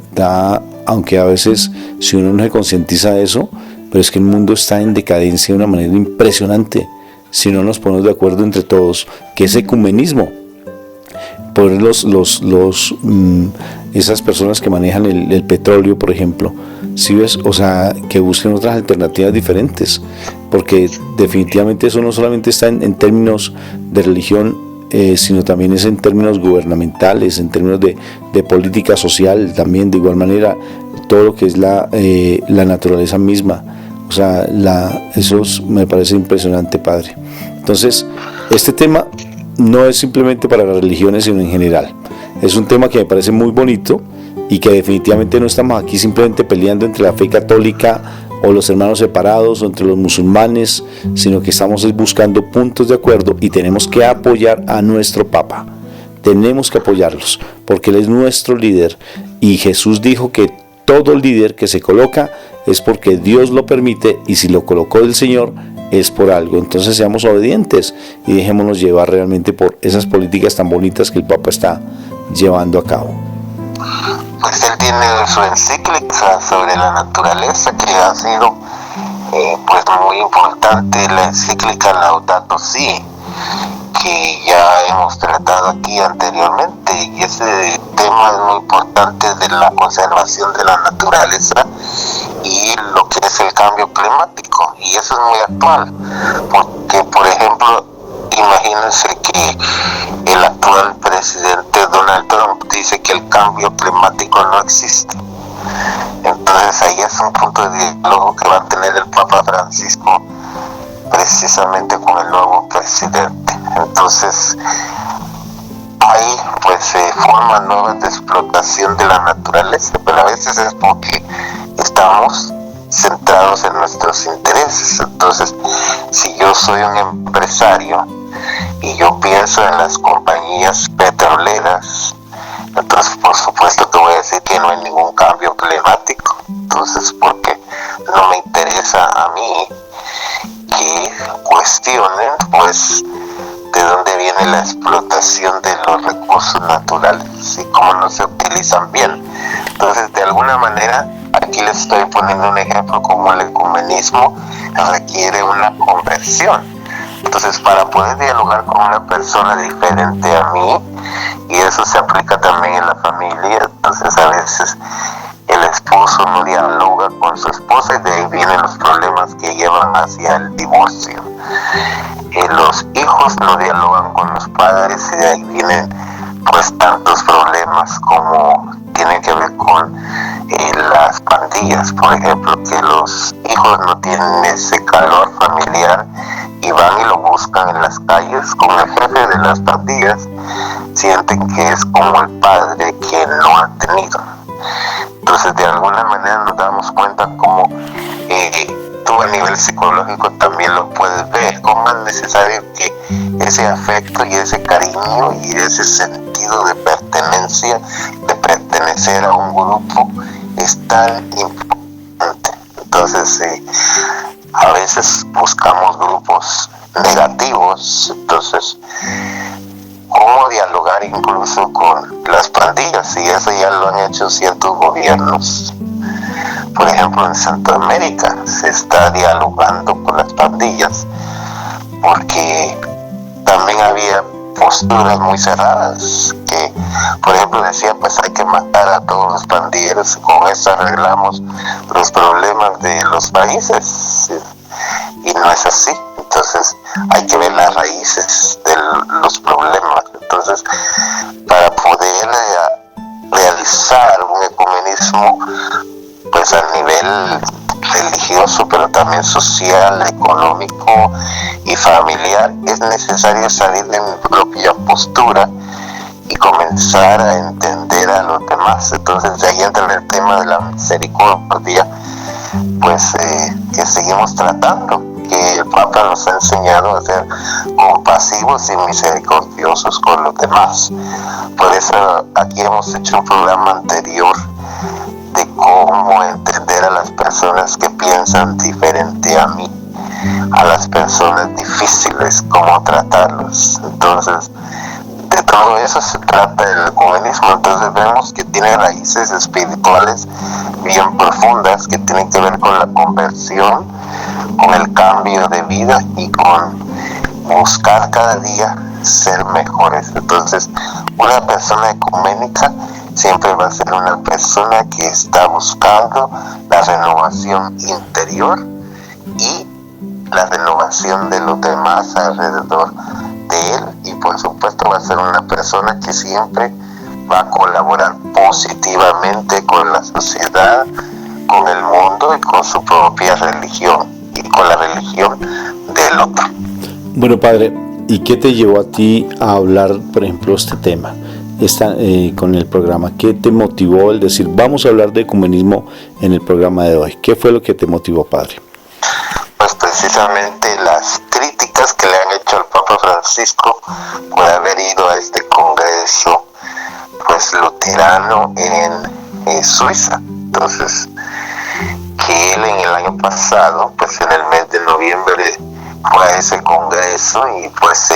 A: aunque a veces si uno no se concientiza de eso, pero es que el mundo está en decadencia de una manera impresionante, si no nos ponemos de acuerdo entre todos, que es ecumenismo. Por esas personas que manejan el petróleo, por ejemplo, ¿sí ves? O sea, que busquen otras alternativas diferentes, porque definitivamente eso no solamente está en términos de religión, sino también es en términos gubernamentales, en términos de política social, también de igual manera, todo lo que es la naturaleza misma. O sea, eso me parece impresionante, Padre. Entonces, este tema no es simplemente para las religiones, sino en general. Es un tema que me parece muy bonito, y que definitivamente no estamos aquí simplemente peleando entre la fe católica o los hermanos separados o entre los musulmanes, sino que estamos buscando puntos de acuerdo, y tenemos que apoyar a nuestro Papa. Tenemos que apoyarlos porque Él es nuestro líder, y Jesús dijo que todo líder que se coloca es porque Dios lo permite, y si lo colocó el Señor es por algo. Entonces seamos obedientes y dejémonos llevar realmente por esas políticas tan bonitas que el Papa está llevando a cabo.
B: Pues él tiene su encíclica sobre la naturaleza, que ha sido pues muy importante, la encíclica Laudato Si, que ya hemos tratado aquí anteriormente, y ese tema es muy importante de la conservación de la naturaleza y lo que es el cambio climático, y eso es muy actual, porque por ejemplo, imagínense que el actual presidente Donald Trump dice que el cambio climático no existe. Entonces ahí es un punto de diálogo que va a tener el Papa Francisco precisamente con el nuevo presidente. Entonces ahí pues se forman nuevas de explotación de la naturaleza, pero a veces es porque estamos centrados en nuestros intereses. Entonces, si yo soy un empresario y yo pienso en las compañías petroleras Entonces, por supuesto que voy a decir que no hay ningún cambio emblemático. Entonces, porque no me interesa a mí que cuestionen, pues, de dónde viene la explotación de los recursos naturales y cómo no se utilizan bien. Entonces, de alguna manera, aquí les estoy poniendo un ejemplo como el ecumenismo requiere una conversión. Entonces, para poder dialogar con una persona diferente a mí, y eso se aplica también en la familia, entonces a veces el esposo no dialoga con su esposa y de ahí vienen los problemas que llevan hacia el divorcio. Los hijos no dialogan con los padres y de ahí vienen pues tantos problemas como tienen que ver con las pandillas, por ejemplo, que los hijos no tienen ese calor familiar y van y lo buscan en las calles con el jefe de las pandillas, sienten que es como el padre que no ha tenido. Entonces, de alguna manera nos damos cuenta como tú a nivel psicológico también lo puedes ver, cómo es necesario que ese afecto y ese cariño y ese sentido de pertenencia, de pertenecer a un grupo, es tan importante. Entonces, a veces buscamos grupos negativos, entonces, cómo dialogar incluso con las pandillas, y eso ya lo han hecho ciertos gobiernos. Por ejemplo, en Centroamérica se está dialogando con las pandillas porque también había posturas muy cerradas que, por ejemplo, decía pues hay que matar a todos los pandilleros y con eso arreglamos los problemas de los países, y no es así. Entonces hay que ver las raíces de los problemas. Entonces, para poder realizar un ecumenismo pues a nivel religioso, pero también social, económico y familiar, es necesario salir de mi propia postura y comenzar a entender a los demás. Entonces, de ahí entra el tema de la misericordia, pues que seguimos tratando, que el Papa nos ha enseñado a ser compasivos y misericordiosos con los demás. Por eso aquí hemos hecho un programa anterior de cómo entender a las personas que piensan diferente a mí, a las personas difíciles, cómo tratarlos. Entonces, de todo eso se trata el ecumenismo. Entonces vemos que tiene raíces espirituales bien profundas que tienen que ver con la conversión, con el cambio de vida y con buscar cada día ser mejores. Entonces, una persona ecuménica siempre va a ser una persona que está buscando la renovación interior y la renovación de los demás alrededor de él, y por supuesto va a ser una persona que siempre va a colaborar positivamente con la sociedad, con el mundo y con su propia religión y con la religión del otro.
A: Bueno, padre, ¿y qué te llevó a ti a hablar, por ejemplo, este tema con el programa? ¿Qué te motivó el decir, vamos a hablar de ecumenismo en el programa de hoy? ¿Qué fue lo que te motivó, padre?
B: Pues precisamente las críticas que le han hecho al Papa Francisco por haber ido a este congreso pues luterano en Suiza. Entonces, que él en el año pasado, pues en el mes de noviembre, fue a ese congreso y pues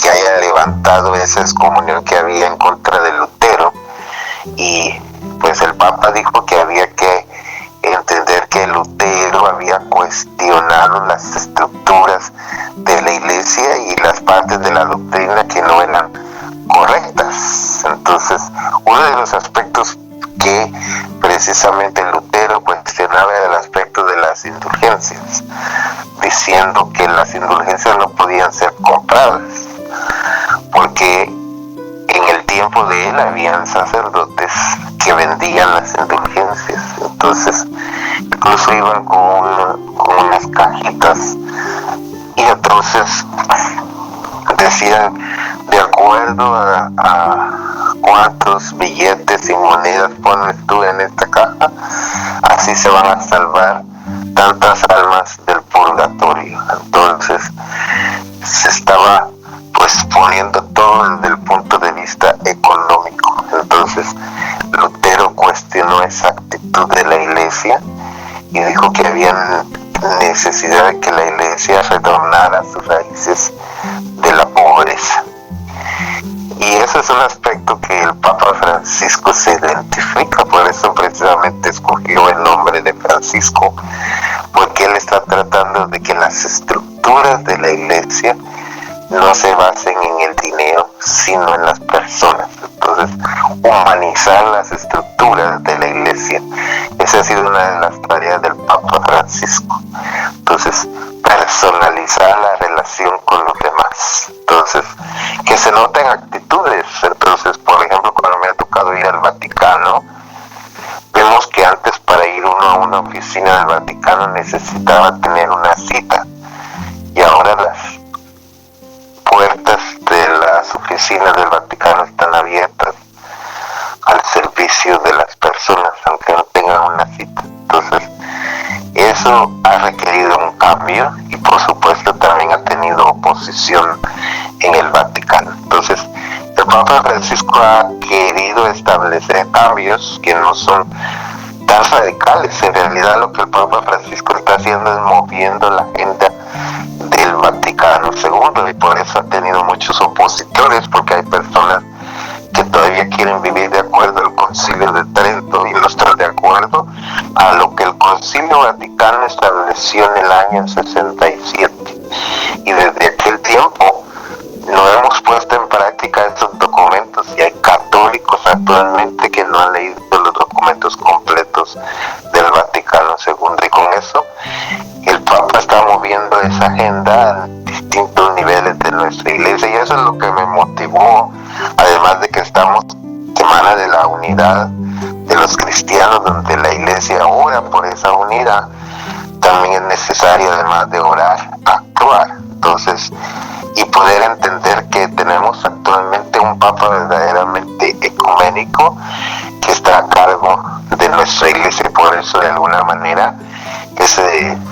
B: que haya levantado esa excomunión que había en contra de Lutero, y pues el Papa dijo que había que entender que Lutero había cuestionado las estructuras de la Iglesia y las partes de la doctrina que no eran correctas. Entonces, uno de los aspectos que precisamente Lutero cuestionaba era el aspecto de las indulgencias, diciendo que las indulgencias no podían ser compradas, porque en el tiempo de él habían sacerdotes que vendían las indulgencias. Entonces, incluso iban con unas cajitas y entonces decían, de acuerdo a cuántos billetes y monedas pones tú en esta caja, así se van a salvar tantas almas del purgatorio. Entonces se estaba pues poniendo todo desde el punto de vista económico. Entonces Lutero cuestionó esa actitud de la Iglesia y dijo que había necesidad de que la Iglesia retornara a sus raíces de la pobreza. Y ese es un aspecto que el Papa Francisco se identifica, por eso precisamente escogió el nombre de Francisco, porque él está tratando de que las estructuras de la Iglesia no se basen en el dinero, sino en las personas. Entonces, humanizar las estructuras de la Iglesia, esa ha sido una de las tareas del Papa Francisco. Entonces, personalizar la relación con los demás. Entonces, que se noten actitudes. Entonces, por ejemplo, cuando me ha tocado ir al Vaticano, vemos que antes para ir uno a una oficina del Vaticano necesitaba tener una cita, y ahora las puertas de las oficinas del Vaticano están abiertas al servicio de las personas, aunque no tengan una cita. Entonces, eso ha requerido un cambio y por supuesto también ha tenido oposición en el Vaticano. Entonces, el Papa Francisco ha querido establecer cambios que no son tan radicales. En realidad lo que el Papa Francisco está haciendo es moviendo la agenda del Vaticano II, y por eso ha tenido muchos opositores, porque hay personas que todavía quieren vivir de acuerdo al Concilio de Trento y no están de acuerdo a lo que el Concilio Vaticano estableció en el año 67. Y desde aquel tiempo no hemos puesto en práctica estos documentos, y hay católicos actualmente que no han leído los documentos completos del Vaticano II, y con eso el Papa está moviendo esa agenda a distintos niveles de nuestra Iglesia, y eso es lo que me motivó, además de que estamos Semana de la Unidad de los Cristianos, donde la Iglesia ora por esa unidad. También es necesario, además de orar, actuar. Entonces, y poder entender que tenemos actualmente un Papa verdaderamente ecuménico que está a cargo de nuestra Iglesia, por eso de alguna manera es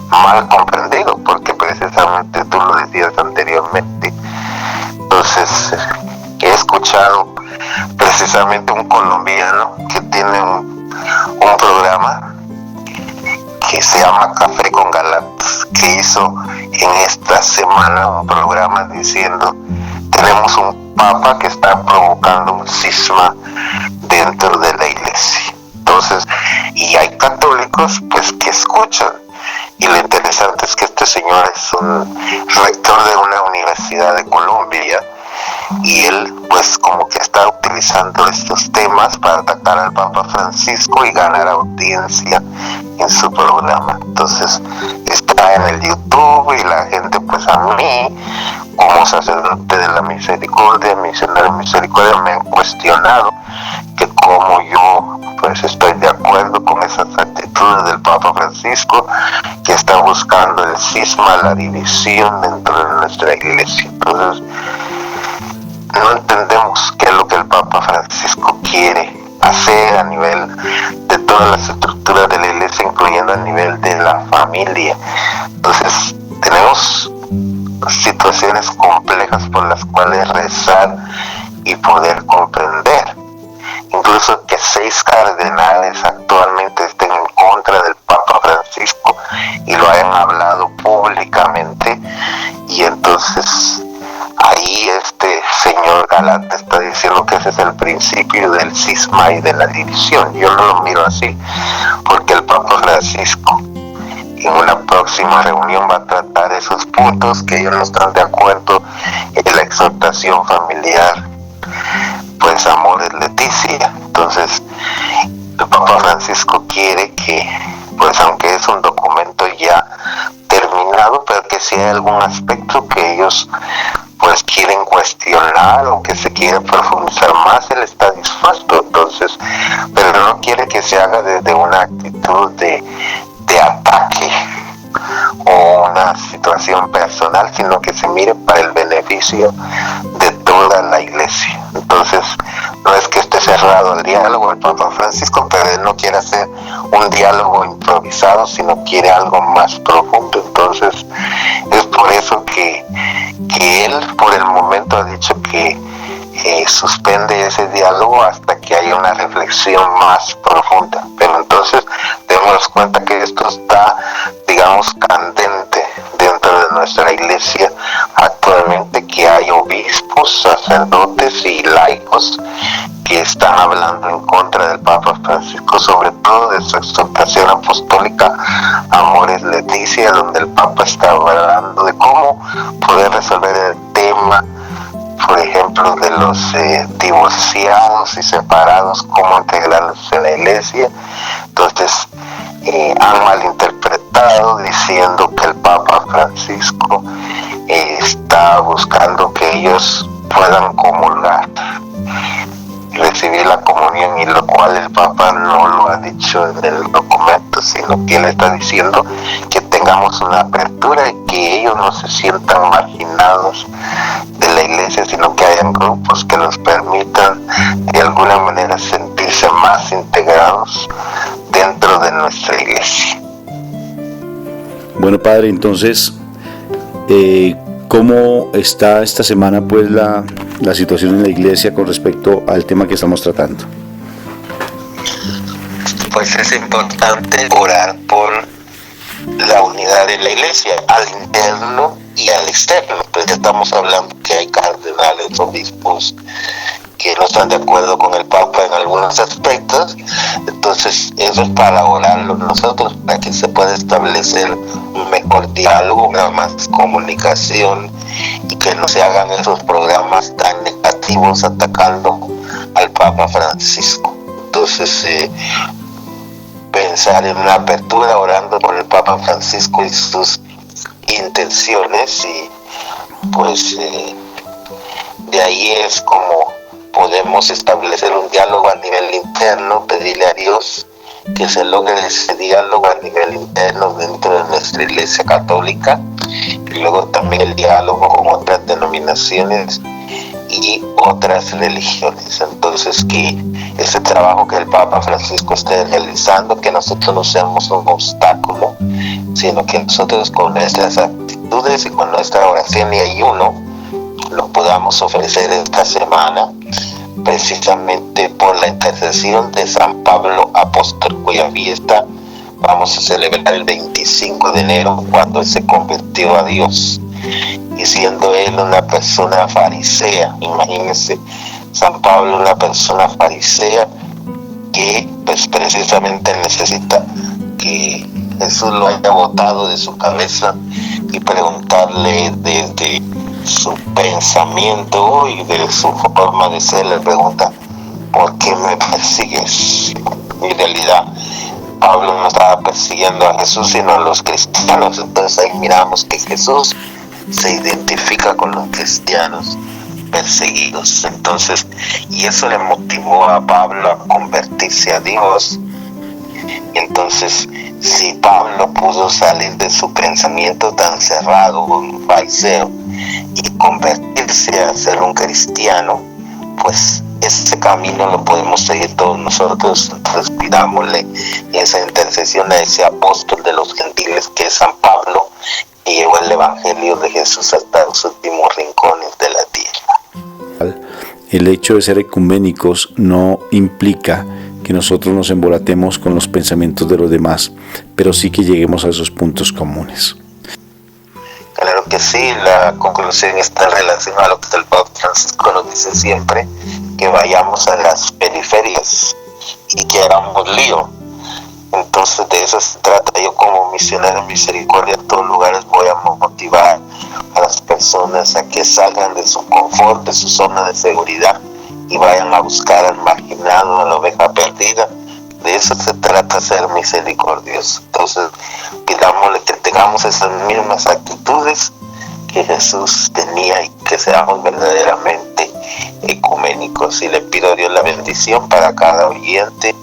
B: mal comprendido, porque precisamente tú lo decías anteriormente. Entonces, he escuchado precisamente un colombiano que tiene un programa que se llama Café con Galatas, que hizo en esta semana un programa diciendo: tenemos un Papa que está provocando un cisma dentro de la Iglesia. Entonces, y hay católicos pues que escuchan, y lo interesante es que este señor es un rector de una universidad de Colombia, y él pues como que está utilizando estos temas para atacar al Papa Francisco y ganar audiencia en su programa. Entonces está en el YouTube, y la gente pues a mí como sacerdote de la misericordia, misionero de misericordia, me han cuestionado que como yo pues estoy de acuerdo con esas actitudes del Papa Francisco, que está buscando el cisma, la división dentro de nuestra Iglesia. Entonces no entendemos qué es lo que el Papa Francisco quiere hacer a nivel de todas las estructuras de la Iglesia, incluyendo a nivel de la familia. Entonces tenemos situaciones complejas por las cuales rezar y poder comprender. Incluso que 6 cardenales actualmente estén en contra del Papa Francisco y lo hayan hablado públicamente, y entonces ahí este señor Galante está diciendo que ese es el principio del cisma y de la división. Yo no lo miro así, porque el Papa Francisco en una próxima reunión va a tratar esos puntos que ellos no están de acuerdo en la exhortación familiar, pues amor es Leticia. Entonces el Papa Francisco quiere que, pues aunque es un documento ya terminado, pero que si hay algún aspecto que ellos pues quieren cuestionar o que se quiere profundizar más, él está dispuesto. Entonces, pero no quiere que se haga desde una actitud de ataque o una situación personal, sino que se mire para el beneficio de toda la Iglesia. Entonces, no es que esté cerrado el diálogo el Papa Francisco, pero él no quiere hacer un diálogo improvisado, sino quiere algo más profundo. Entonces, es por eso que él por el momento ha dicho que suspende ese diálogo hasta que haya una reflexión más profunda. Pero entonces demos cuenta que esto está, digamos, candente dentro de nuestra iglesia actualmente, que hay obispos, sacerdotes y laicos que están hablando en contra del Papa Francisco, sobre todo de su exhortación apostólica Amoris Laetitia, donde el Papa está hablando de cómo poder resolver el tema, por ejemplo, de los divorciados y separados, cómo integrarlos en la iglesia. Entonces han malinterpretado diciendo que el Papa Francisco está buscando que ellos puedan comulgar, recibir la comunión, y lo cual el Papa no lo ha dicho en el documento, sino que él está diciendo que tengamos una apertura y que ellos no se sientan marginados de la iglesia, sino que hayan grupos que nos permitan de alguna manera sentirse más integrados dentro de nuestra iglesia.
A: Bueno, padre, entonces, ¿cómo está esta semana pues la situación en la iglesia con respecto al tema que estamos tratando?
B: Pues es importante orar por la unidad de la iglesia, al interno y al externo. Pues ya estamos hablando que hay cardenales, obispos que no están de acuerdo con el Papa en algunos aspectos. Entonces eso es para orarlo nosotros, para que se pueda establecer un mejor diálogo, una más comunicación, y que no se hagan esos programas tan negativos atacando al Papa Francisco. Entonces pensar en una apertura, orando por el Papa Francisco y sus intenciones, y pues de ahí es como podemos establecer un diálogo a nivel interno, pedirle a Dios que se logre ese diálogo a nivel interno dentro de nuestra iglesia católica, y luego también el diálogo con otras denominaciones y otras religiones. Entonces, que ese trabajo que el Papa Francisco esté realizando, que nosotros no seamos un obstáculo, sino que nosotros con nuestras actitudes y con nuestra oración y ayuno lo podamos ofrecer esta semana, precisamente por la intercesión de San Pablo Apóstol, cuya fiesta vamos a celebrar el 25 de enero, cuando él se convirtió a Dios, y siendo él una persona farisea. Imagínense, San Pablo, una persona farisea que pues precisamente necesita que Jesús lo haya botado de su cabeza y preguntarle desde su pensamiento y de su forma de ser. Le pregunta: ¿por qué me persigues? En realidad Pablo no estaba persiguiendo a Jesús, sino a los cristianos. Entonces ahí miramos que Jesús se identifica con los cristianos perseguidos. Entonces, y eso le motivó a Pablo a convertirse a Dios. Entonces, si Pablo pudo salir de su pensamiento tan cerrado, un fariseo, y convertirse a ser un cristiano, pues ese camino lo podemos seguir todos nosotros. Entonces pidámosle esa intercesión a ese apóstol de los gentiles que es San Pablo, que llevó el evangelio de Jesús hasta los últimos rincones de la tierra.
A: El hecho de ser ecuménicos no implica que nosotros nos embolatemos con los pensamientos de los demás, pero sí que lleguemos a esos puntos comunes.
B: Claro que sí, la conclusión está en relación a lo que el Papa Francisco nos dice siempre, que vayamos a las periferias y que hagamos lío. Entonces de eso se trata. Yo como misionero en misericordia en todos lugares voy a motivar a las personas a que salgan de su confort, de su zona de seguridad, y vayan a buscar al marginado, a la oveja perdida. De eso se trata, ser misericordioso. Entonces pidámosle que tengamos esas mismas actitudes que Jesús tenía y que seamos verdaderamente ecuménicos. Y le pido a Dios la bendición para cada oyente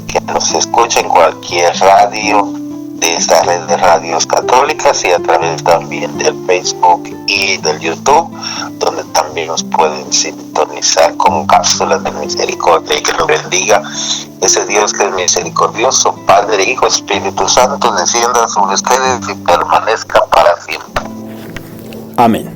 B: que nos escuche en cualquier radio de esta red de radios católicas, y a través también del Facebook y del YouTube, donde también nos pueden sintonizar con cápsulas de misericordia. Y que nos bendiga ese Dios que es misericordioso, Padre, Hijo, Espíritu Santo, descienda sobre ustedes y permanezca para siempre.
A: Amén.